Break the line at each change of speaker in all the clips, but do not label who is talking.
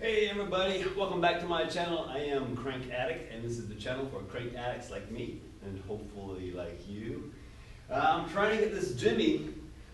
Hey everybody, welcome back to my channel. I am Crank Addict, and this is the channel for crank addicts like me, and hopefully like you. I'm trying to get this Jimmy,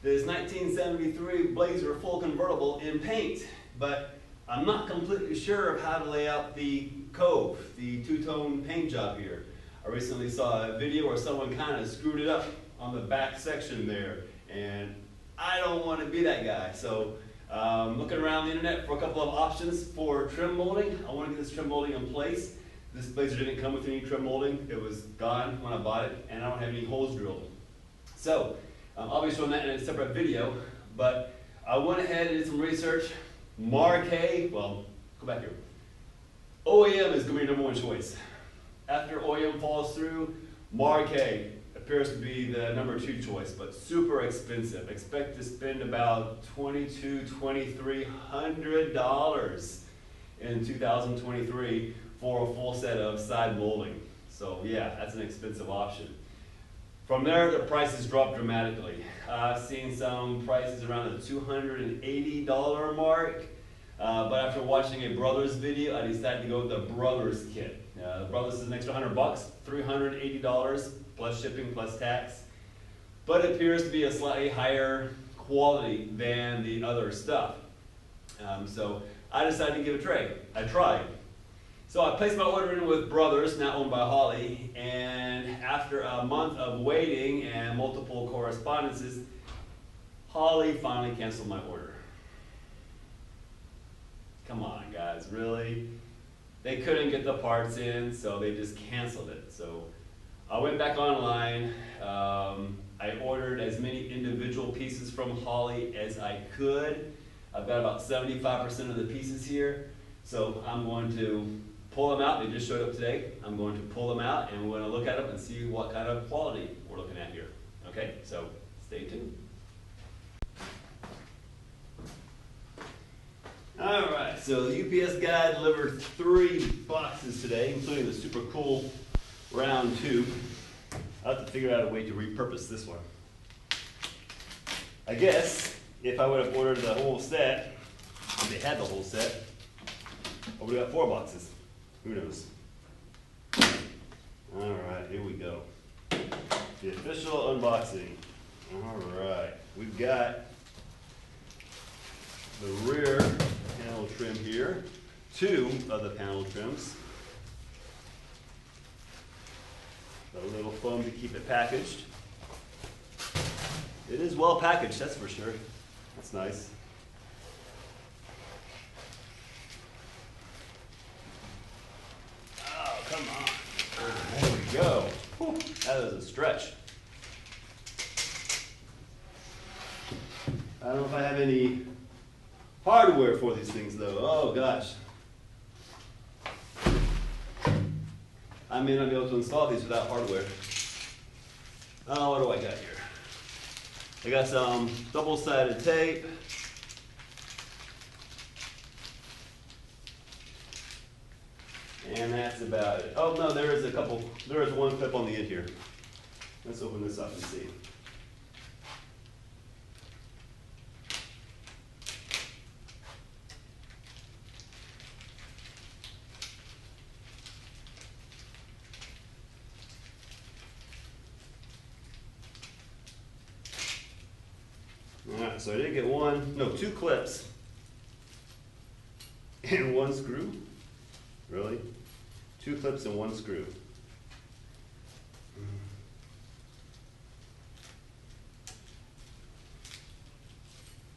this 1973 Blazer full convertible in paint, but I'm not completely sure of how to lay out the cove, the two-tone paint job here. I recently saw a video where someone kind of screwed it up on the back section there, and I don't want to be that guy. So looking around the internet for a couple of options for trim molding. I want to get this trim molding in place. This Blazer didn't come with any trim molding. It was gone when I bought it, and I don't have any holes drilled. So I'll be showing that in a separate video, but I went ahead and did some research. Marquee, well, go back here. OEM is going to be your number one choice. After OEM falls through, Marquee appears to be the number two choice, but super expensive. Expect to spend about $2,200, $2,300 in 2023 for a full set of side molding. So yeah, that's an expensive option. From there, the prices drop dramatically. I've seen some prices around the $280 mark, but after watching a Brothers video, I decided to go with the Brothers kit. The Brothers is an extra $100, $380 plus shipping plus tax, but it appears to be a slightly higher quality than the other stuff. So I decided to give it a try. I tried. So I placed my order in with Brothers, now owned by Holley, and after a month of waiting and multiple correspondences, Holley finally canceled my order. Come on, guys, really? They couldn't get the parts in, so they just canceled it. So I went back online. I ordered as many individual pieces from Holley as I could. I've got about 75% of the pieces here, so I'm going to pull them out. They just showed up today. I'm going to pull them out, and we're going to look at them and see what kind of quality we're looking at here. Okay, so stay tuned. All right, so the UPS guy delivered 3 boxes today, including the super cool round tube. I'll have to figure out a way to repurpose this one. I guess if I would have ordered the whole set, if they had the whole set, I would have got 4 boxes. Who knows? All right, here we go. The official unboxing. All right, we've got the rear panel trim here, 2 of the panel trims. A little foam to keep it packaged. It is well packaged, that's for sure. That's nice. Oh, come on. There we go. Whew, that is a stretch. I don't know if I have any hardware for these things though. Oh gosh. I may not be able to install these without hardware. Oh, what do I got here? I got some double-sided tape. And that's about it. Oh no, there is one clip on the end here. Let's open this up and see. Alright, so I did get 2 clips and 1 screw. Really? 2 clips and 1 screw.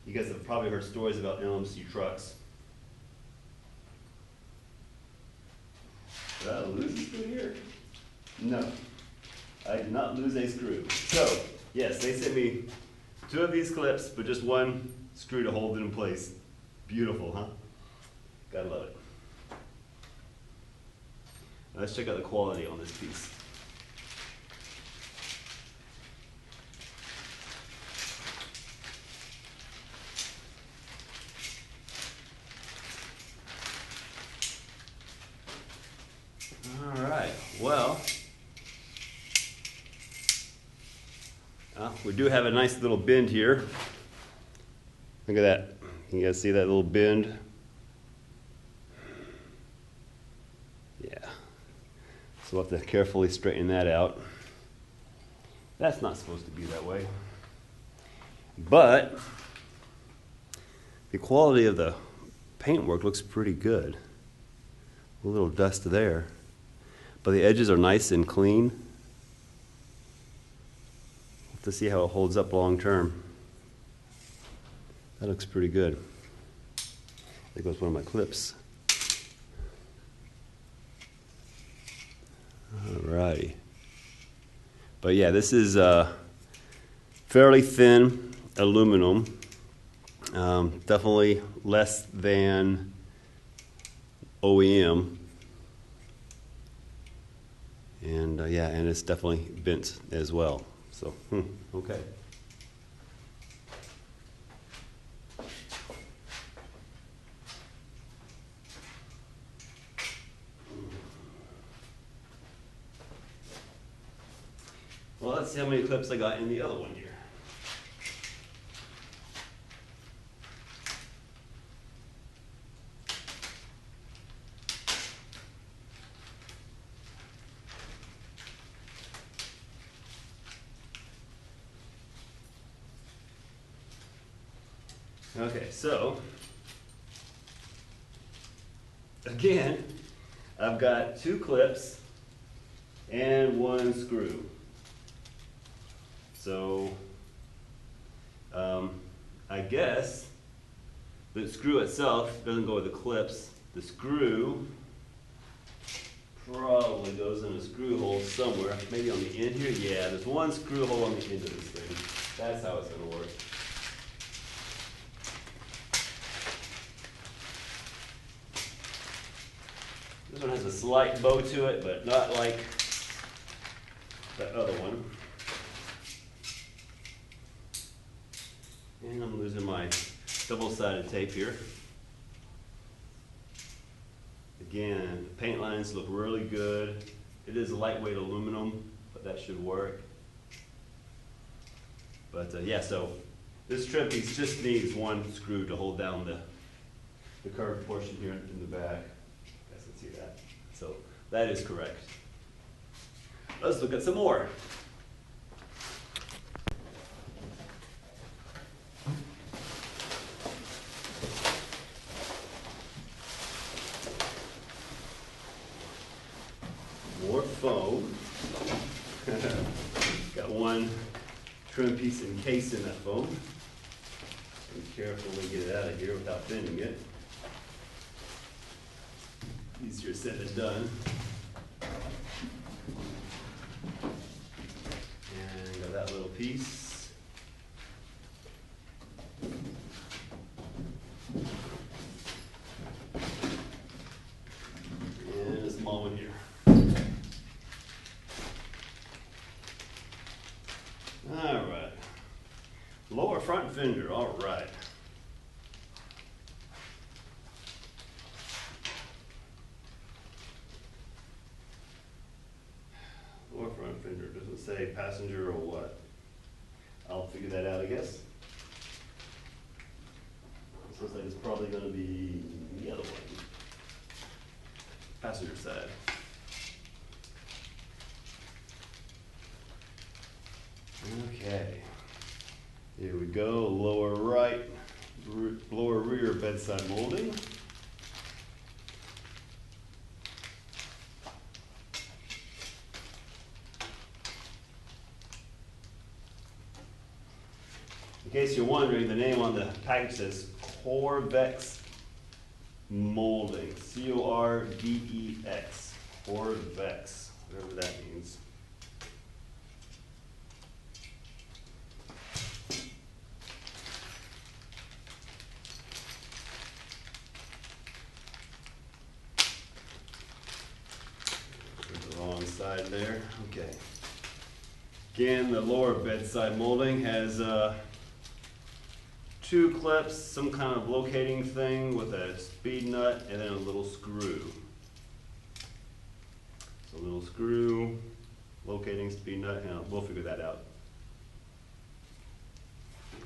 You guys have probably heard stories about LMC trucks. Did I lose a screw here? No, I did not lose a screw. So, yes, they sent me 2 of these clips, but just 1 screw to hold it in place. Beautiful, huh? Gotta love it. Now let's check out the quality on this piece. All right, well, we do have a nice little bend here. Look at that. You guys see that little bend? So we'll have to carefully straighten that out. That's not supposed to be that way. But the quality of the paintwork looks pretty good. A little dust there. But the edges are nice and clean. We'll have to see how it holds up long term. That looks pretty good. There goes one of my clips. Alrighty. But yeah, this is fairly thin aluminum. Definitely less than OEM. And yeah, and it's definitely bent as well. So, okay. Well, let's see how many clips I got in the other one here. Okay, so again, I've got 2 clips and 1 screw. So I guess the screw itself doesn't go with the clips. The screw probably goes in a screw hole somewhere, maybe on the end here. Yeah, there's 1 screw hole on the end of this thing. That's how it's going to work. This one has a slight bow to it, but not like that other one. And I'm losing my double-sided tape here. Again, the paint lines look really good. It is lightweight aluminum, but that should work. But yeah, so this trim piece just needs 1 screw to hold down the curved portion here in the back. You guys can see that. So that is correct. Let's look at some more. More foam. Got 1 trim piece encased in that foam. And carefully get it out of here without bending it. Easier said than done. And got that little piece. And a small one here. All right. Lower front fender, all right. Lower front fender, doesn't say passenger or what. I'll figure that out, I guess. This looks like it's probably going to be the other one. Passenger side. Okay, here we go, lower right, lower rear bedside molding. In case you're wondering, the name on the package says Corvex Molding, C-O-R-V-E-X, Corvex, whatever that means. Side there, okay. Again, the lower bedside molding has 2 clips, some kind of locating thing with a speed nut, and then a little screw. So a little screw, locating speed nut, and we'll figure that out.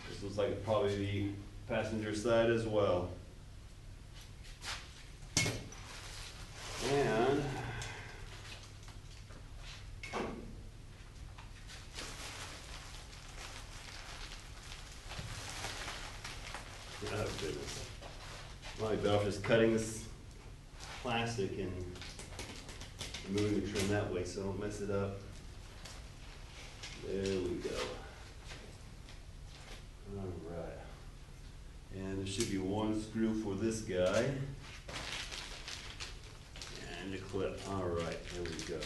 This looks like it'd probably be passenger side as well. And Might be better off just cutting this plastic and moving the trim that way so I don't mess it up. There we go. Alright. And there should be one screw for this guy. And a clip. Alright, there we go.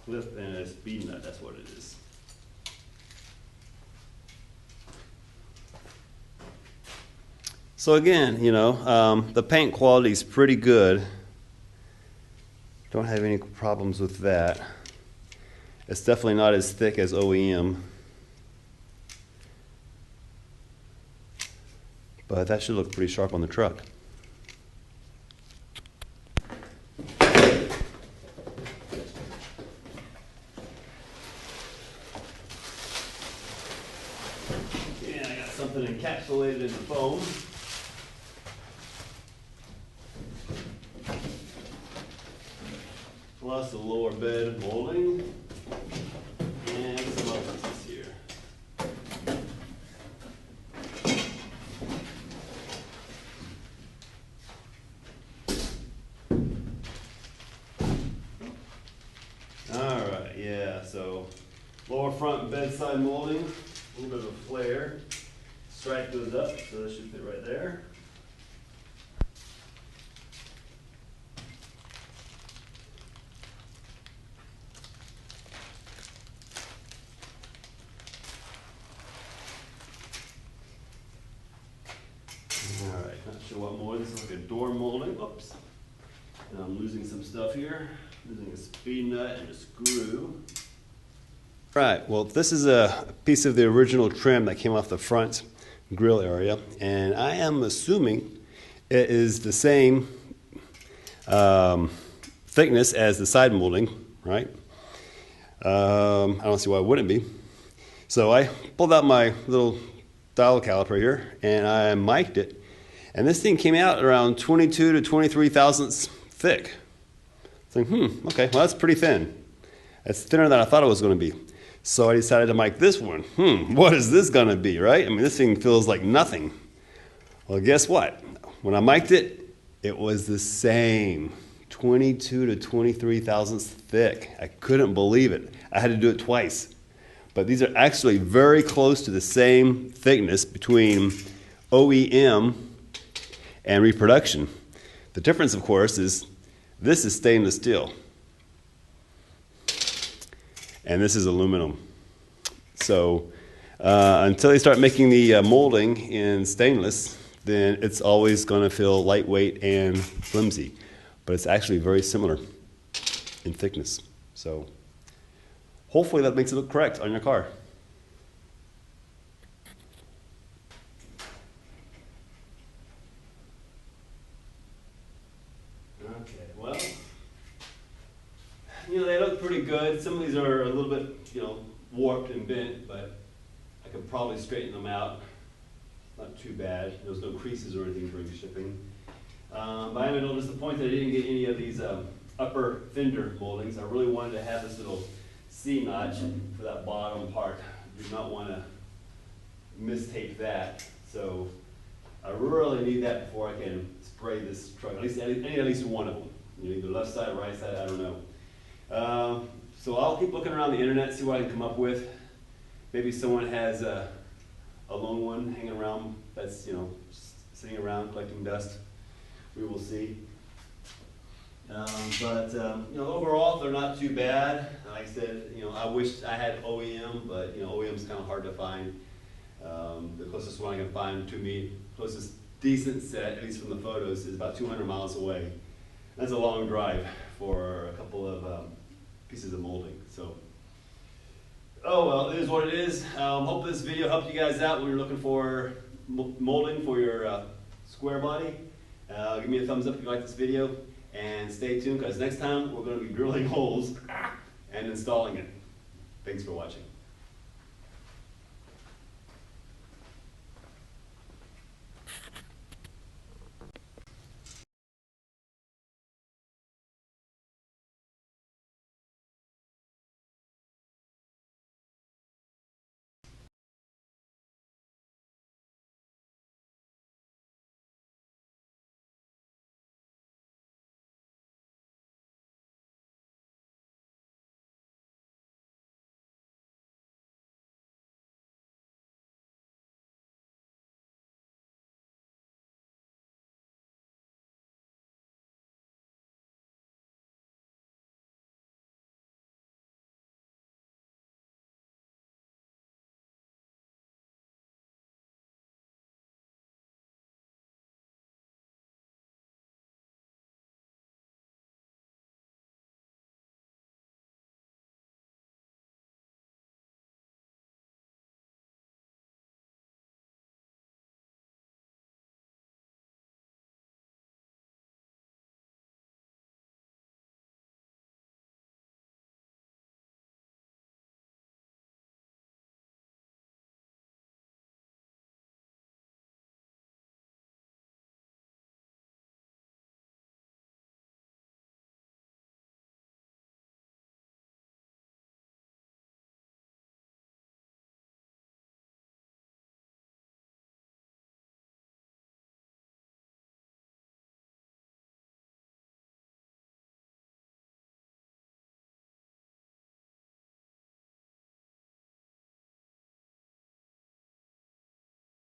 Clip and a speed nut, that's what it is. So again, you know, the paint quality is pretty good. Don't have any problems with that. It's definitely not as thick as OEM. But that should look pretty sharp on the truck. And I got something encapsulated in the foam. Plus the lower bed molding and some other pieces here. Alright, yeah, so lower front bedside molding, a little bit of a flare. Stripe goes up, so that should fit right there. Alright, not sure what more. This is like a door molding. Oops. And I'm losing some stuff here. Losing a speed nut and a screw. Right, well this is a piece of the original trim that came off the front grill area, and I am assuming it is the same thickness as the side molding, right? I don't see why it wouldn't be. So I pulled out my little dial caliper here and I mic'd it, and this thing came out around 22 to 23 thousandths thick. So okay, well that's pretty thin. It's thinner than I thought it was going to be. So I decided to mic this one. What is this going to be, right? I mean, this thing feels like nothing. Well, guess what? When I mic'd it, it was the same, 22 to 23 thousandths thick. I couldn't believe it. I had to do it twice. But these are actually very close to the same thickness between OEM and reproduction. The difference, of course, is this is stainless steel. And this is aluminum. So until they start making the molding in stainless, then it's always going to feel lightweight and flimsy. But it's actually very similar in thickness. So hopefully that makes it look correct on your car. Okay, well, you know, they look pretty good. Some of these are a little bit, you know, warped and bent, but I could probably straighten them out. Not too bad. There's no creases or anything during shipping. But I am a little disappointed I didn't get any of these upper fender moldings. I really wanted to have this little C notch for that bottom part. I do not want to mistape that. So I really need that before I can spray this truck. I need at least one of them. You know, either left side or right side, I don't know. So I'll keep looking around the internet, see what I can come up with. Maybe someone has a lone one hanging around that's, you know, sitting around collecting dust. We will see. You know, overall, they're not too bad. Like I said, you know, I wish I had OEM, but you know, OEM's kind of hard to find. The closest one I can find to me, closest decent set, at least from the photos, is about 200 miles away. That's a long drive for a couple of pieces of molding. So, oh well, it is what it is. Hope this video helped you guys out when you're looking for molding for your square body. Give me a thumbs up if you like this video, and stay tuned because next time we're going to be drilling holes and installing it. Thanks for watching.